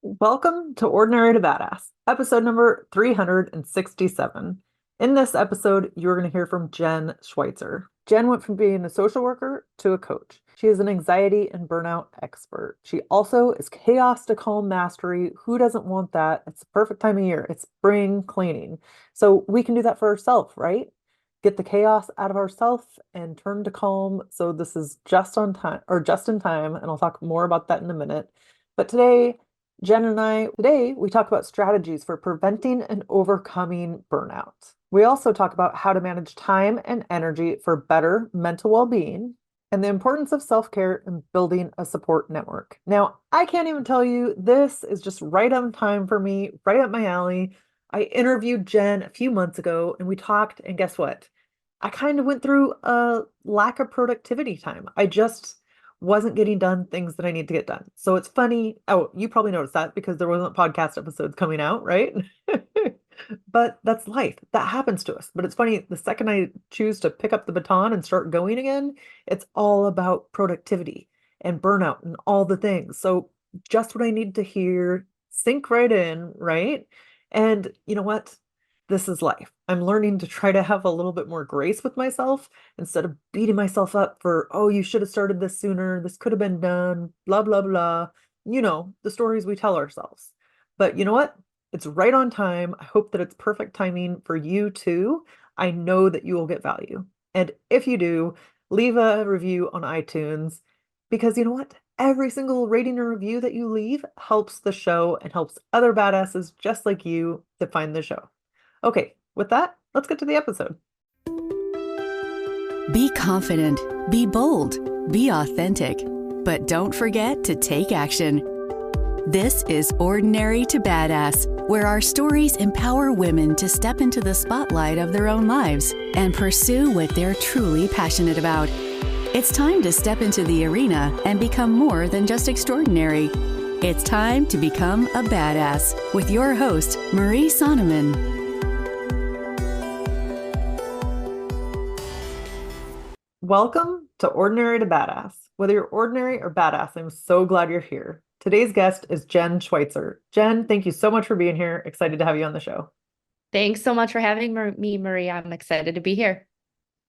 Welcome to Ordinary to Badass, episode number 367. In this episode, you're going to hear from Jen Schwytzer. Jen went from being a social worker to a coach. She is an anxiety and burnout expert. She also is chaos to calm mastery. Who doesn't want that? It's the perfect time of year. It's spring cleaning. So we can do that for ourselves, right? Get the chaos out of ourselves and turn to calm. So this is just on time or just in time. And I'll talk more about that in a minute. But today we talk about strategies for preventing and overcoming burnout. We also talk about how to manage time and energy for better mental well-being and the importance of self-care and building a support network. Now, I can't even tell you, this is just right on time for me, right up my alley. I interviewed Jen a few months ago and we talked, and guess what? I kind of went through a lack of productivity time. I just wasn't getting done things that I need to get done. So it's funny. Oh, you probably noticed that because there wasn't podcast episodes coming out, right? But that's life. That happens to us. But it's funny, the second I choose to pick up the baton and start going again, it's all about productivity and burnout and all the things. So just what I need to hear, sink right in, right? And you know what? This is life. I'm learning to try to have a little bit more grace with myself instead of beating myself up for, oh, you should have started this sooner. This could have been done, blah, blah, blah. You know, the stories we tell ourselves. But you know what? It's right on time. I hope that it's perfect timing for you too. I know that you will get value. And if you do, leave a review on iTunes because you know what? Every single rating or review that you leave helps the show and helps other badasses just like you to find the show. Okay, with that, let's get to the episode. Be confident, be bold, be authentic, but don't forget to take action. This is Ordinary to Badass, where our stories empower women to step into the spotlight of their own lives and pursue what they're truly passionate about. It's time to step into the arena and become more than just extraordinary. It's time to become a badass with your host, Marie Sonneman. Welcome to Ordinary to Badass. Whether you're ordinary or badass, I'm so glad you're here. Today's guest is Jen Schwytzer. Jen, thank you so much for being here. Excited to have you on the show. Thanks so much for having me, Maria. I'm excited to be here.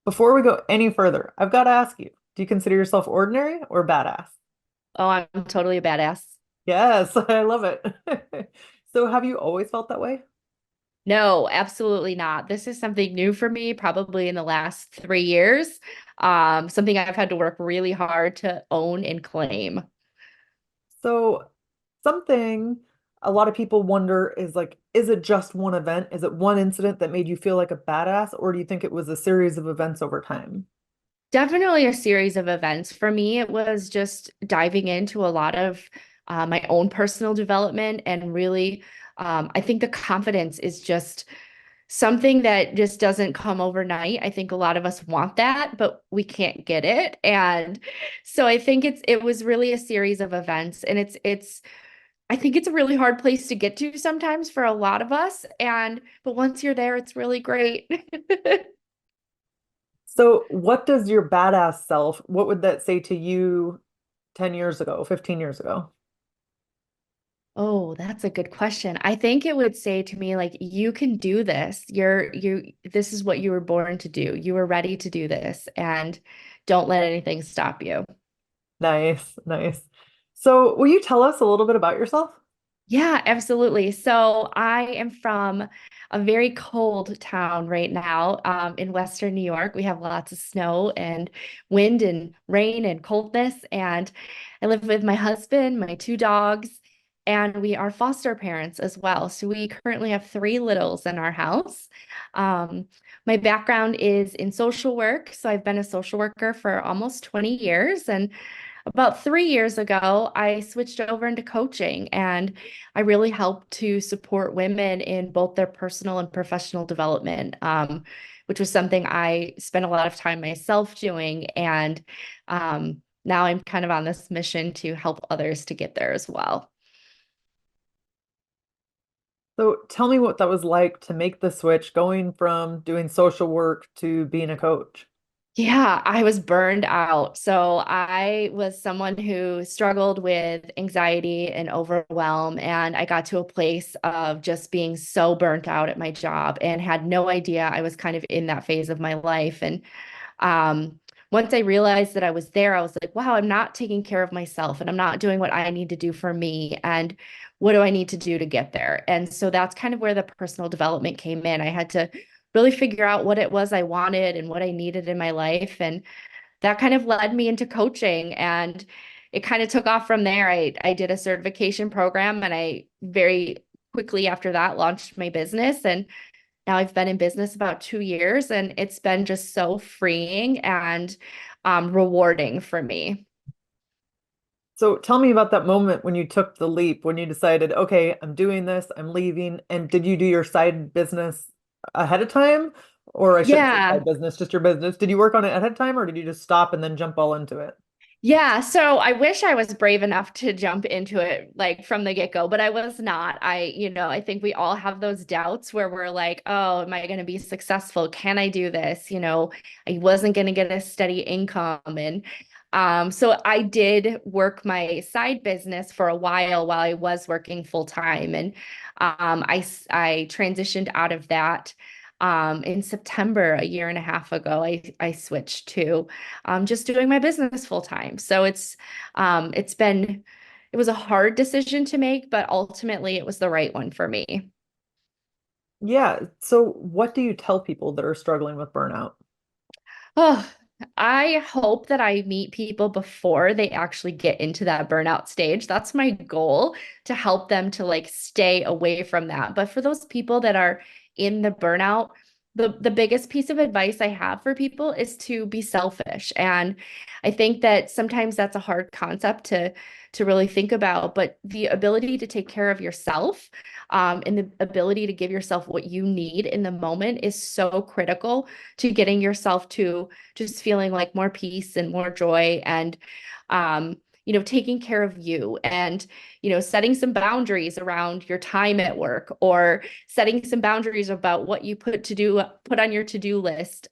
Before we go any further, I've got to ask you, do you consider yourself ordinary or badass? Oh, I'm totally a badass. Yes, I love it. So have you always felt that way? No, absolutely not. This is something new for me, probably in the last 3 years. Something I've had to work really hard to own and claim. So something a lot of people wonder is like, is it just one event? Is it one incident that made you feel like a badass, or do you think it was a series of events over time? Definitely a series of events. For me, it was just diving into a lot of my own personal development and really, I think the confidence is just something that just doesn't come overnight. I think a lot of us want that, but we can't get it. And so I think it was really a series of events, and it's I think it's a really hard place to get to sometimes for a lot of us. And but once you're there, it's really great. So what does your badass self, what would that say to you 10 years ago, 15 years ago? Oh, that's a good question. I think it would say to me, like, you can do this. This is what you were born to do. You were ready to do this, and don't let anything stop you. Nice, nice. So will you tell us a little bit about yourself? Yeah, absolutely. So I am from a very cold town right now, in Western New York. We have lots of snow and wind and rain and coldness. And I live with my husband, my two dogs, and we are foster parents as well. So we currently have three littles in our house. Um, my background is in social work. So I've been a social worker for almost 20 years. And about 3 years ago, I switched over into coaching, and I really help to support women in both their personal and professional development, which was something I spent a lot of time myself doing. And now I'm kind of on this mission to help others to get there as well. So tell me what that was like to make the switch going from doing social work to being a coach. Yeah, I was burned out. So I was someone who struggled with anxiety and overwhelm. And I got to a place of just being so burnt out at my job and had no idea I was kind of in that phase of my life. And um, once I realized that I was there, I was like, wow, I'm not taking care of myself and I'm not doing what I need to do for me. And what do I need to do to get there? And so that's kind of where the personal development came in. I had to really figure out what it was I wanted and what I needed in my life. And that kind of led me into coaching and it kind of took off from there. I did a certification program and I very quickly after that launched my business. And now I've been in business about 2 years and it's been just so freeing and rewarding for me. So tell me about that moment when you took the leap, when you decided, okay, I'm doing this, I'm leaving. And did you do your side business ahead of time? Or I shouldn't say Yeah. side business, just your business. Did you work on it ahead of time or did you just stop and then jump all into it? Yeah, so I wish I was brave enough to jump into it like from the get-go, but I was not. I think we all have those doubts where we're like, oh, am I going to be successful? Can I do this? I wasn't going to get a steady income. And so I did work my side business for a while I was working full time. And I transitioned out of that in September a year and a half ago. I switched to just doing my business full time. So it was a hard decision to make, but ultimately it was the right one for me. Yeah. So what do you tell people that are struggling with burnout? Oh, I hope that I meet people before they actually get into that burnout stage. That's my goal to help them to like stay away from that. But for those people that are in the burnout, the biggest piece of advice I have for people is to be selfish. And I think that sometimes that's a hard concept to really think about, but the ability to take care of yourself and the ability to give yourself what you need in the moment is so critical to getting yourself to just feeling like more peace and more joy and taking care of you and setting some boundaries around your time at work or setting some boundaries about what you put on your to-do list.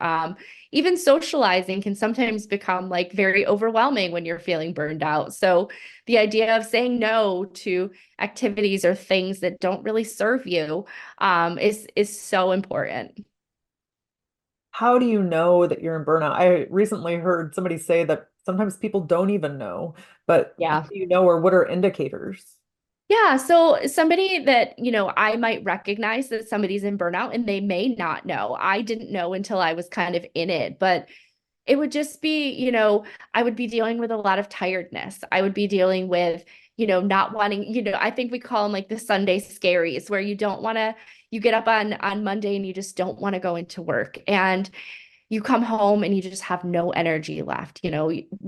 Even socializing can sometimes become like very overwhelming when you're feeling burned out. So the idea of saying no to activities or things that don't really serve you is so important. How do you know that you're in burnout? I recently heard somebody say that sometimes people don't even know, but how Yeah. do you know or what are indicators? Yeah, so somebody that, I might recognize that somebody's in burnout and they may not know. I didn't know until I was kind of in it, but it would just be, I would be dealing with a lot of tiredness. I would be dealing with, not wanting, I think we call them like the Sunday scaries where you get up on Monday and you just don't want to go into work. And you come home and you just have no energy left.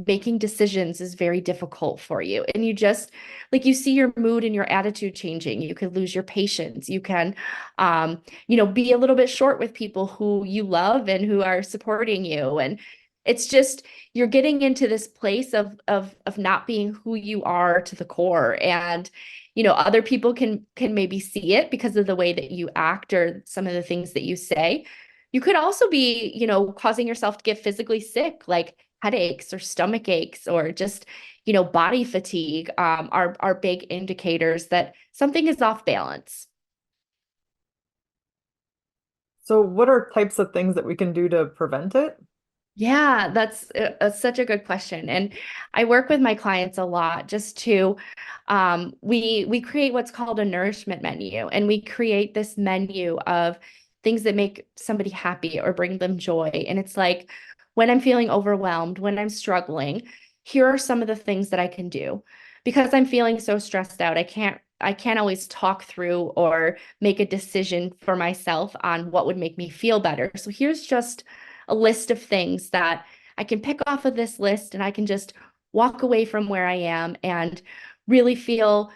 Making decisions is very difficult for you. And you just like you see your mood and your attitude changing. You could lose your patience. You can, be a little bit short with people who you love and who are supporting you. And it's just you're getting into this place of not being who you are to the core. And other people can maybe see it because of the way that you act or some of the things that you say. You could also be, causing yourself to get physically sick, like headaches or stomach aches or just, body fatigue, are big indicators that something is off balance. So what are types of things that we can do to prevent it? Yeah, that's such a good question. And I work with my clients a lot just to we create what's called a nourishment menu and we create this menu of things that make somebody happy or bring them joy. And it's like when I'm feeling overwhelmed, when I'm struggling, here are some of the things that I can do. Because I'm feeling so stressed out, I can't always talk through or make a decision for myself on what would make me feel better. So here's just a list of things that I can pick off of this list and I can just walk away from where I am and really feel,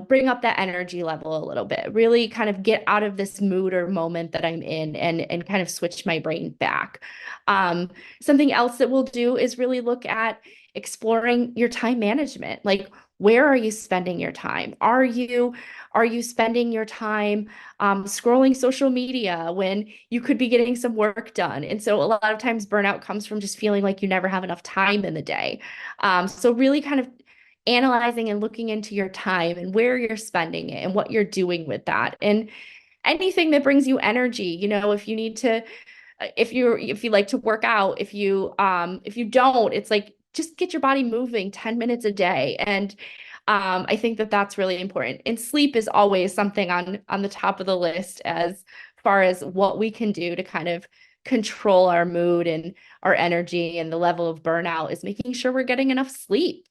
bring up that energy level a little bit, really kind of get out of this mood or moment that I'm in and kind of switch my brain back. Something else that we'll do is really look at exploring your time management. Like, where are you spending your time? Are you spending your time scrolling social media when you could be getting some work done? And so a lot of times burnout comes from just feeling like you never have enough time in the day. So really kind of analyzing and looking into your time and where you're spending it and what you're doing with that. And anything that brings you energy, if you need to if you like to work out, if you don't, it's like just get your body moving 10 minutes a day. And I think that that's really important. And sleep is always something on the top of the list as far as what we can do to kind of control our mood and our energy and the level of burnout is making sure we're getting enough sleep.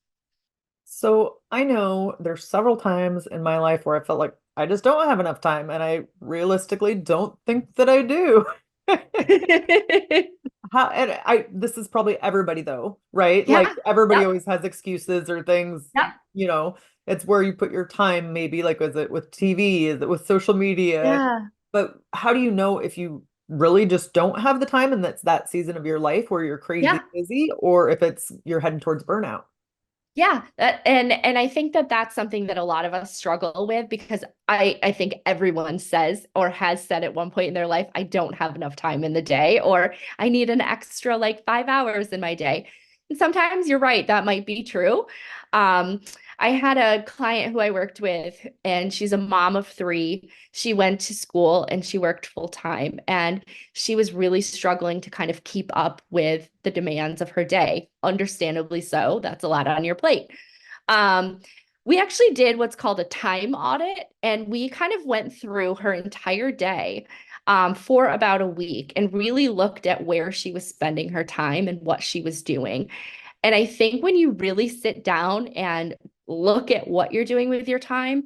So I know there's several times in my life where I felt like I just don't have enough time, and I realistically don't think that I do. And this is probably everybody though, right? Like Yeah. everybody Yep. always has excuses or things, Yep. you know, it's where you put your time, maybe like, is it with TV? Is it with social media? Yeah. But how do you know if you really just don't have the time and that's that season of your life where you're crazy Yeah. busy, or if it's you're heading towards burnout? Yeah, and I think that that's something that a lot of us struggle with because I think everyone says or has said at one point in their life, I don't have enough time in the day, or I need an extra like 5 hours in my day. And sometimes you're right, that might be true. Um, I had a client who I worked with, and she's a mom of three. She went to school and she worked full time, and she was really struggling to kind of keep up with the demands of her day. Understandably so. That's a lot on your plate. Um, we actually did what's called a time audit, and we kind of went through her entire day for about a week and really looked at where she was spending her time and what she was doing. And I think when you really sit down and look at what you're doing with your time,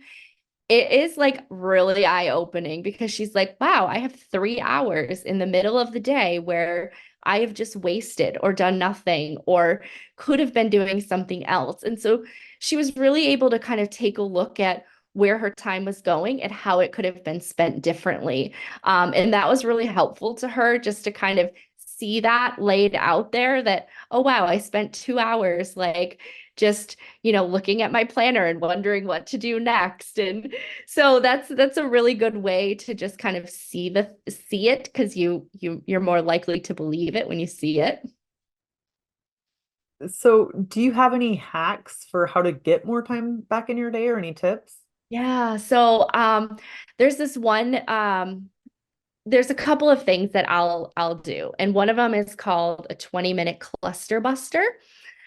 it is like really eye-opening because she's like, wow, I have 3 hours in the middle of the day where I have just wasted or done nothing or could have been doing something else. And so she was really able to kind of take a look at where her time was going and how it could have been spent differently. And that was really helpful to her just to kind of see that laid out there that, oh, wow, I spent 2 hours like just looking at my planner and wondering what to do next. And so that's a really good way to just kind of see it because you're more likely to believe it when you see it. So do you have any hacks for how to get more time back in your day or any tips? Yeah. So there's this one there's a couple of things that I'll do. And one of them is called a 20-minute cluster buster.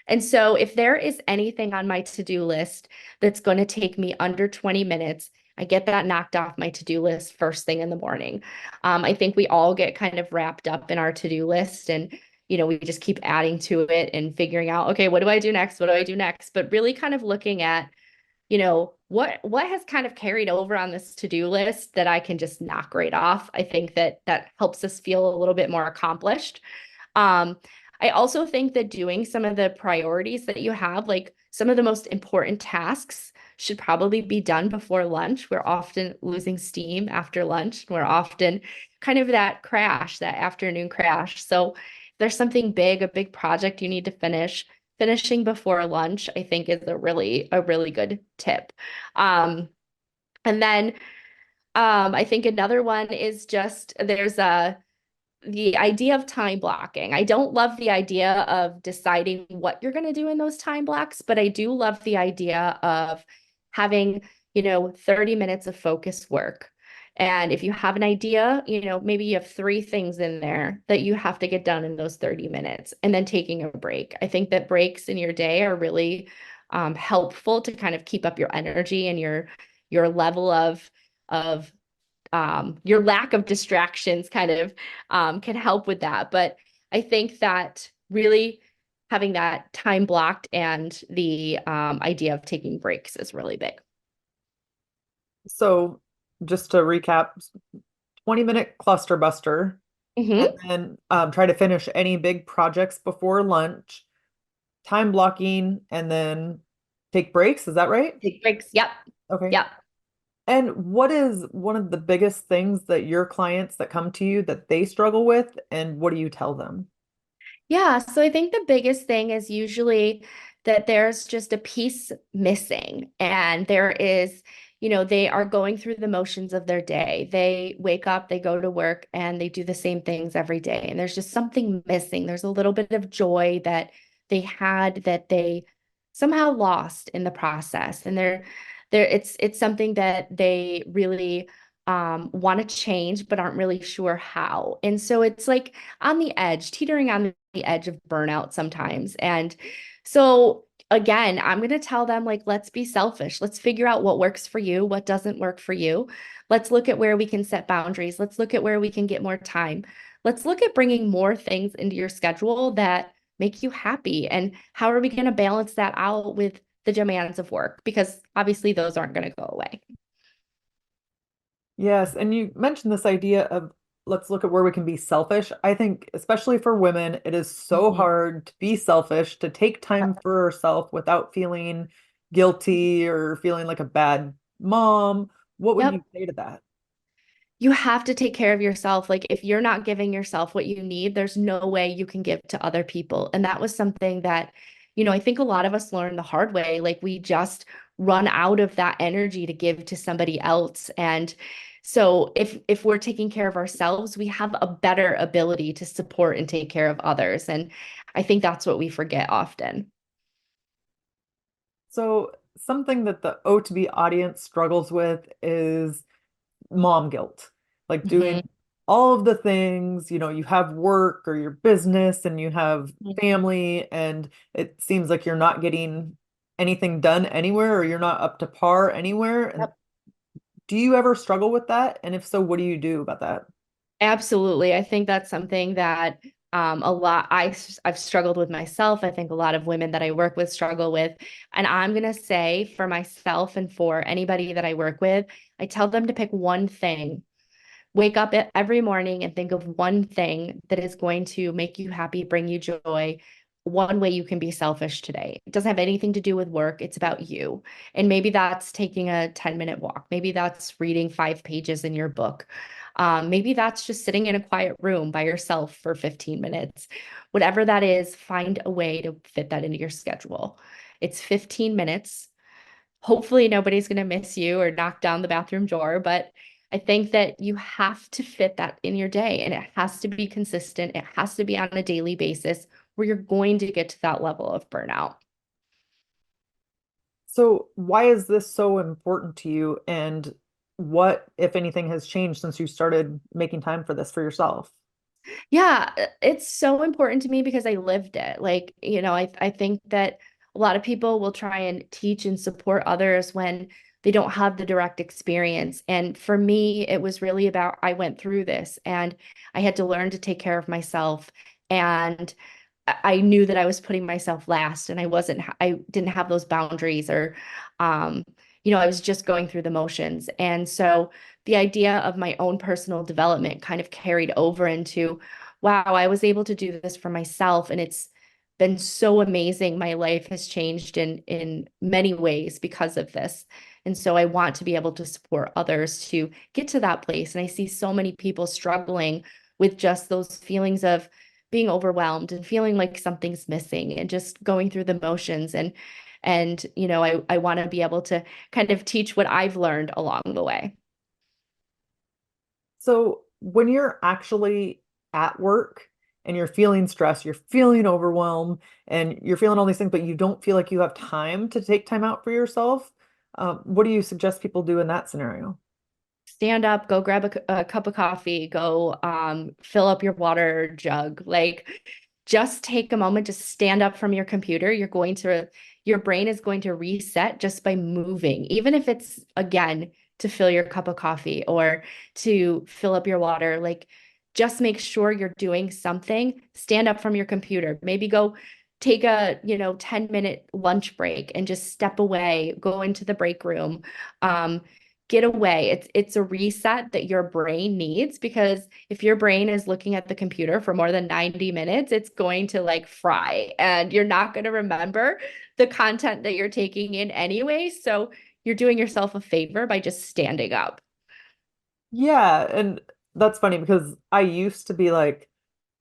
And so if there is anything on my to-do list that's going to take me under 20 minutes, I get that knocked off my to-do list first thing in the morning. I think we all get kind of wrapped up in our to-do list and we just keep adding to it and figuring out, okay, what do I do next? What do I do next? But really kind of looking at, what has kind of carried over on this to-do list that I can just knock right off. I think that that helps us feel a little bit more accomplished. Um, I also think that doing some of the priorities that you have, like some of the most important tasks, should probably be done before lunch. We're often losing steam after lunch. We're often kind of that crash, that afternoon crash. So if there's something big, a big project you need to finish, finishing before lunch, I think is a really good tip. Um, and then I think another one is just there's the idea of time blocking. I don't love the idea of deciding what you're going to do in those time blocks, but I do love the idea of having, 30 minutes of focus work. And if you have an idea, maybe you have three things in there that you have to get done in those 30 minutes and then taking a break. I think that breaks in your day are really helpful to kind of keep up your energy and your level of your lack of distractions kind of can help with that. But I think that really having that time blocked and the idea of taking breaks is really big. So just to recap, 20-minute cluster buster, and Hmm. then try to finish any big projects before lunch, time blocking, and then take breaks. Is that right? Take breaks. Yep. Okay. Yep. And what is one of the biggest things that your clients that come to you that they struggle with, and what do you tell them? Yeah, so I think the biggest thing is usually that there's just a piece missing. And there is, they are going through the motions of their day. They wake up, they go to work, and they do the same things every day. And there's just something missing. There's a little bit of joy that they had that they somehow lost in the process. And it's something that they really want to change, but aren't really sure how. And so it's like on the edge, teetering on the edge of burnout sometimes. And so again, I'm going to tell them, like, let's be selfish. Let's figure out what works for you, what doesn't work for you. Let's look at where we can set boundaries. Let's look at where we can get more time. Let's look at bringing more things into your schedule that make you happy. And how are we going to balance that out with the demands of work? Because obviously those aren't going to go away. Yes, and you mentioned this idea of let's look at where we can be selfish. I think, especially for women, it is so Mhm. hard to be selfish, to take time for herself without feeling guilty or feeling like a bad mom. What would you Yep. say to that? You have to take care of yourself. Like, if you're not giving yourself what you need, there's no way you can give to other people. And that was something that, I think a lot of us learned the hard way. Like, we just run out of that energy to give to somebody else. And so if we're taking care of ourselves, we have a better ability to support and take care of others. And I think that's what we forget often. So, something that the O to B audience struggles with is mom guilt, like doing Mhm. all of the things, you have work or your business and you have family, and it seems like you're not getting anything done anywhere or you're not up to par anywhere. And Yep. do you ever struggle with that? And if so, what do you do about that? Absolutely. I think that's something that I've struggled with myself. I think a lot of women that I work with struggle with. And I'm going to say for myself and for anybody that I work with, I tell them to pick one thing. Wake up every morning and think of one thing that is going to make you happy, bring you joy. One way you can be selfish today. It doesn't have anything to do with work. It's about you. And maybe that's taking a 10-minute walk. Maybe that's reading 5 pages in your book. Maybe that's just sitting in a quiet room by yourself for 15 minutes. Whatever that is, find a way to fit that into your schedule. It's 15 minutes. Hopefully nobody's going to miss you or knock down the bathroom door, but I think that you have to fit that in your day, and it has to be consistent. It has to be on a daily basis where you're going to get to that level of burnout. So, why is this so important to you? And what, if anything, has changed since you started making time for this for yourself? Yeah, it's so important to me because I lived it. Like, I think that a lot of people will try and teach and support others when they don't have the direct experience. And for me, it was really about I went through this and I had to learn to take care of myself. And I knew that I was putting myself last and I didn't have those boundaries or, um, I was just going through the motions. And so the idea of my own personal development kind of carried over into, wow, I was able to do this for myself. And it's been so amazing. My life has changed in many ways because of this. And so I want to be able to support others to get to that place. And I see so many people struggling with just those feelings of being overwhelmed and feeling like something's missing and just going through the motions and I want to be able to kind of teach what I've learned along the way. So, when you're actually at work and you're feeling stressed, you're feeling overwhelmed, and you're feeling all these things, but you don't feel like you have time to take time out for yourself, what do you suggest people do in that scenario? Stand up, go grab a cup of coffee, go fill up your water jug. Like, just take a moment to stand up from your computer. Your brain is going to reset just by moving, even if it's again to fill your cup of coffee or to fill up your water. Like, just make sure you're doing something. Stand up from your computer. Maybe go take a 10-minute lunch break and just step away, go into the break room. Get away. It's a reset that your brain needs, because if your brain is looking at the computer for more than 90 minutes, it's going to like fry and you're not going to remember the content that you're taking in anyway. So you're doing yourself a favor by just standing up. Yeah, and that's funny because I used to be like,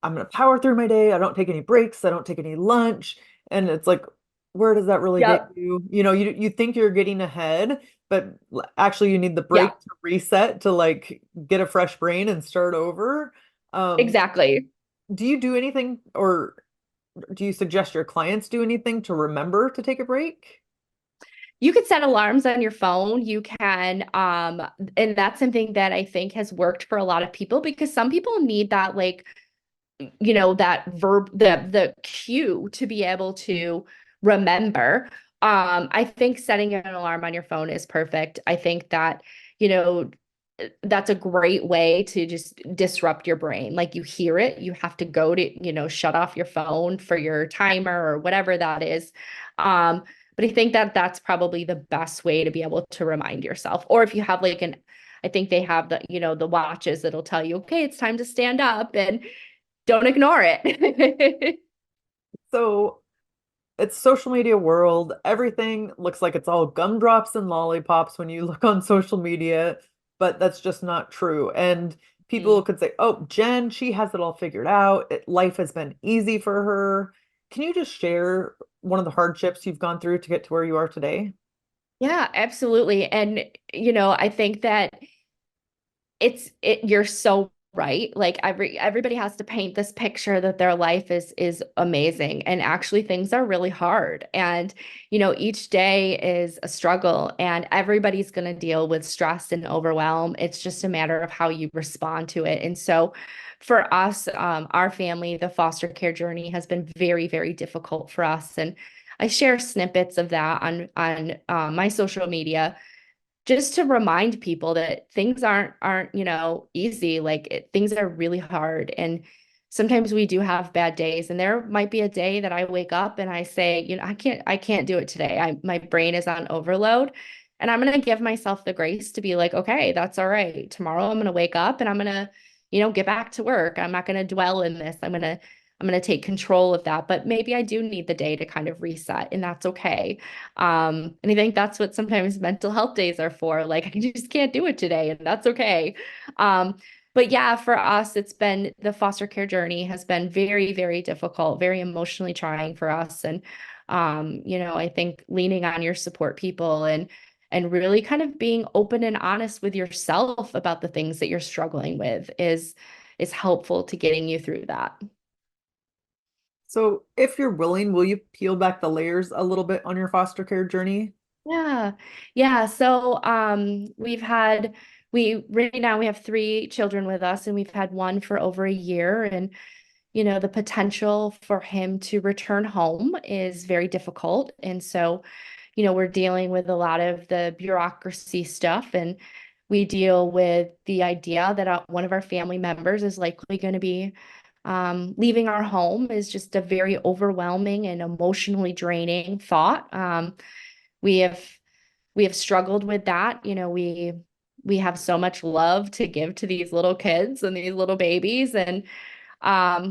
I'm gonna power through my day. I don't take any breaks. I don't take any lunch. And it's like, where does that really get Yep. you? You think you're getting ahead, but actually you need the Yeah, break to reset to like get a fresh brain and start over. Um, exactly. do you do anything or do you suggest your clients do anything to remember to take a break? You could set alarms on your phone. You can, and that's something that I think has worked for a lot of people because some people need that, like, that verb, the cue to be able to remember. I think setting an alarm on your phone is perfect. I think that, you know, that's a great way to just disrupt your brain. Like you hear it, you have to go to, shut off your phone for your timer or whatever that is. But I think that that's probably the best way to be able to remind yourself. Or if you have like I think they have the watches that'll tell you, okay, it's time to stand up and don't ignore it. So it's social media world. Everything looks like it's all gumdrops and lollipops when you look on social media, but that's just not true. And people Mm. could say, "Oh, Jen, she has it all figured out. Life has been easy for her." Can you just share one of the hardships you've gone through to get to where you are today? Yeah, absolutely. And, I think that you're so right. Like everybody has to paint this picture that their life is amazing, and actually things are really hard, and each day is a struggle, and everybody's going to deal with stress and overwhelm. It's just a matter of how you respond to it. And so for us, our family, the foster care journey has been very, very difficult for us, and I share snippets of that on my social media just to remind people that things aren't easy. Like things are really hard, and sometimes we do have bad days, and there might be a day that I wake up and I say, I can't do it today. My brain is on overload, and I'm going to give myself the grace to be like, okay, that's all right. Tomorrow I'm going to wake up and I'm going to get back to work. I'm not going to dwell in this. I'm going to take control of that, but maybe I do need the day to kind of reset, and that's okay. And I think that's what sometimes mental health days are for. Like, I just can't do it today, and that's okay. But yeah, for us, it's been the foster care journey has been very, very difficult, very emotionally trying for us. And, I think leaning on your support people and really kind of being open and honest with yourself about the things that you're struggling with is helpful to getting you through that. So, if you're willing, will you peel back the layers a little bit on your foster care journey? Yeah. Yeah. So we right now we have three children with us, and we've had one for over a year. And the potential for him to return home is very difficult. And so, we're dealing with a lot of the bureaucracy stuff, and we deal with the idea that one of our family members is likely going to be leaving our home is just a very overwhelming and emotionally draining thought. We have we have struggled with that. We have so much love to give to these little kids and these little babies, and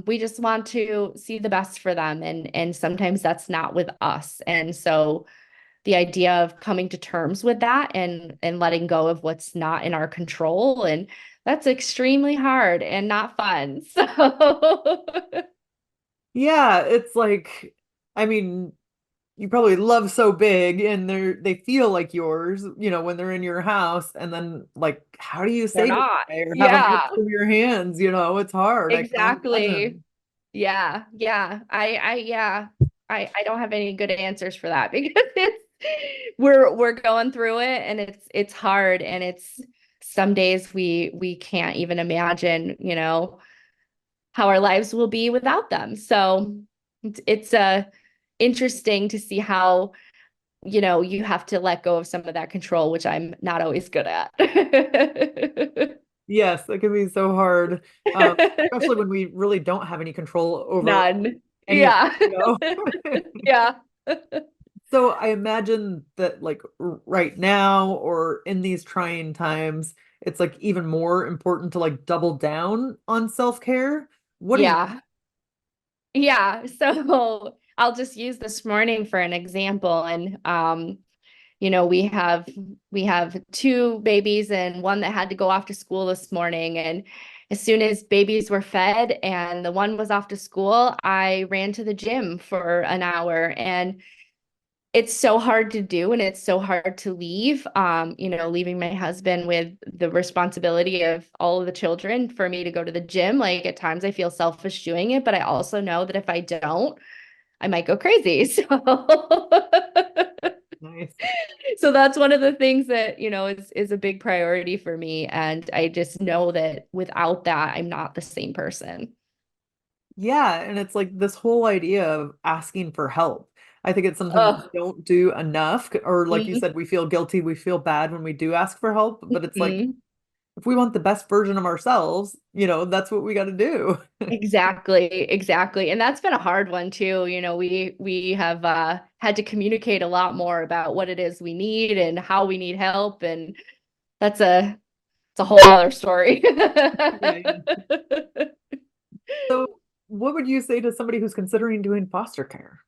we just want to see the best for them, and sometimes that's not with us. And so the idea of coming to terms with that and letting go of what's not in our control, and that's extremely hard and not fun. So Yeah, it's like, I mean, you probably love so big and they feel like yours, when they're in your house. And then like, how do you they're say not. goodbye or have them Yeah, from your hands? It's hard. I can only exactly. imagine. Yeah, yeah. Yeah. I don't have any good answers for that because we're going through it, and it's hard, and it's some days we can't even imagine, how our lives will be without them. So it's interesting to see how, you have to let go of some of that control, which I'm not always good at. Yes, it can be so hard. Especially when we really don't have any control over None. any of Yeah. it. Yeah. So I imagine that like right now or in these trying times, it's like even more important to like double down on self-care. What do you Yeah. Yeah. So I'll just use this morning for an example. And we have two babies and one that had to go off to school this morning. And as soon as babies were fed and the one was off to school, I ran to the gym for an hour. And it's so hard to do and it's so hard to leave. Leaving my husband with the responsibility of all of the children for me to go to the gym. Like at times I feel selfish doing it, but I also know that if I don't, I might go crazy. Nice. So that's one of the things that, is a big priority for me. And I just know that without that, I'm not the same person. Yeah, and it's like this whole idea of asking for help. I think it's something we Oh, don't do enough, or like you said, we feel guilty, we feel bad when we do ask for help, but it's like mhm. if we want the best version of ourselves, that's what we got to do. Exactly, exactly. And that's been a hard one too. We have had to communicate a lot more about what it is we need and how we need help. And it's a whole other story. Yeah, yeah. So, what would you say to somebody who's considering doing foster care?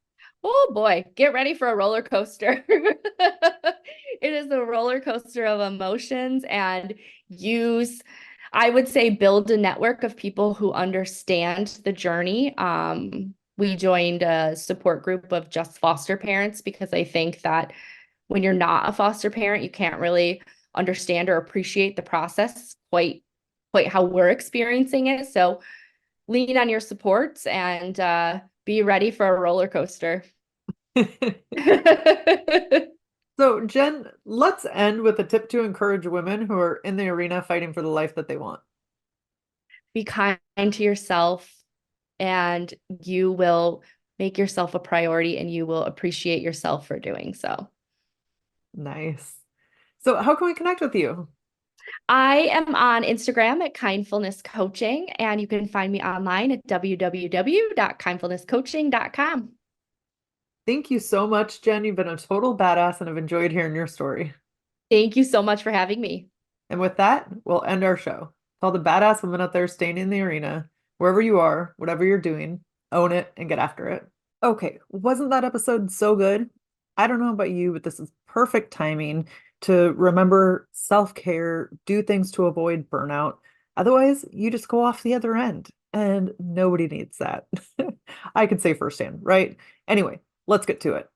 Oh boy, get ready for a roller coaster. It is a roller coaster of emotions and use, I would say, build a network of people who understand the journey. We joined a support group of just foster parents because I think that when you're not a foster parent, you can't really understand or appreciate the process quite how we're experiencing it. So lean on your supports and be ready for a roller coaster. So, Jen, let's end with a tip to encourage women who are in the arena fighting for the life that they want. Be kind to yourself, and you will make yourself a priority and you will appreciate yourself for doing so. Nice. So, how can we connect with you? I am on Instagram at Kindfulness Coaching, and you can find me online at www.kindfulnesscoaching.com. Thank you so much, Jen. You've been a total badass and I've enjoyed hearing your story. Thank you so much for having me. And with that, we'll end our show. To all the badass women out there staying in the arena, wherever you are, whatever you're doing, own it and get after it. Okay, wasn't that episode so good? I don't know about you, but this is perfect timing to remember self-care, do things to avoid burnout. Otherwise, you just go off the other end, and nobody needs that. I can say firsthand, right? Anyway, let's get to it.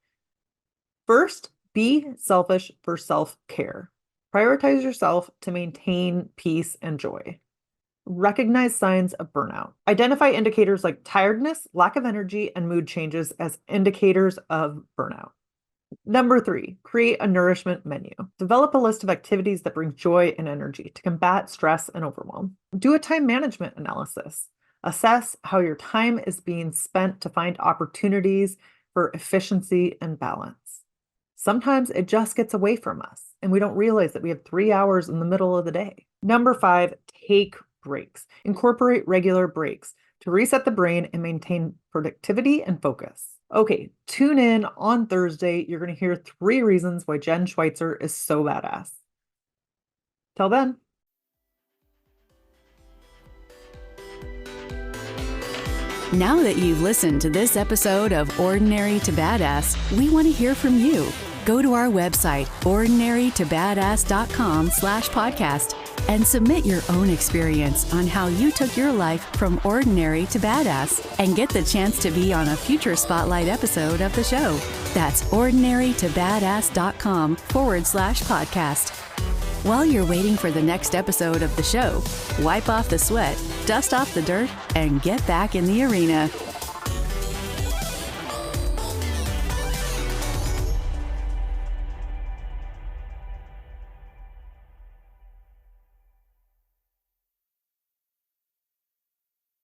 First, be selfish for self-care. Prioritize yourself to maintain peace and joy. Recognize signs of burnout. Identify indicators like tiredness, lack of energy, and mood changes as indicators of burnout. Number three, create a nourishment menu. Develop a list of activities that bring joy and energy to combat stress and overwhelm. Do a time management analysis. Assess how your time is being spent to find opportunities for efficiency and balance. Sometimes it just gets away from us and we don't realize that we have 3 hours in the middle of the day. Number five, take breaks. Incorporate regular breaks to reset the brain and maintain productivity and focus. Okay, tune in on Thursday. You're going to hear 3 reasons why Jen Schwytzer is so badass. Till then. Now that you've listened to this episode of Ordinary to Badass, we want to hear from you. Go to our website, ordinarytobadass.com/podcast, and submit your own experience on how you took your life from ordinary to badass and get the chance to be on a future spotlight episode of the show. That's ordinarytobadass.com/podcast. While you're waiting for the next episode of the show, wipe off the sweat, dust off the dirt, and get back in the arena.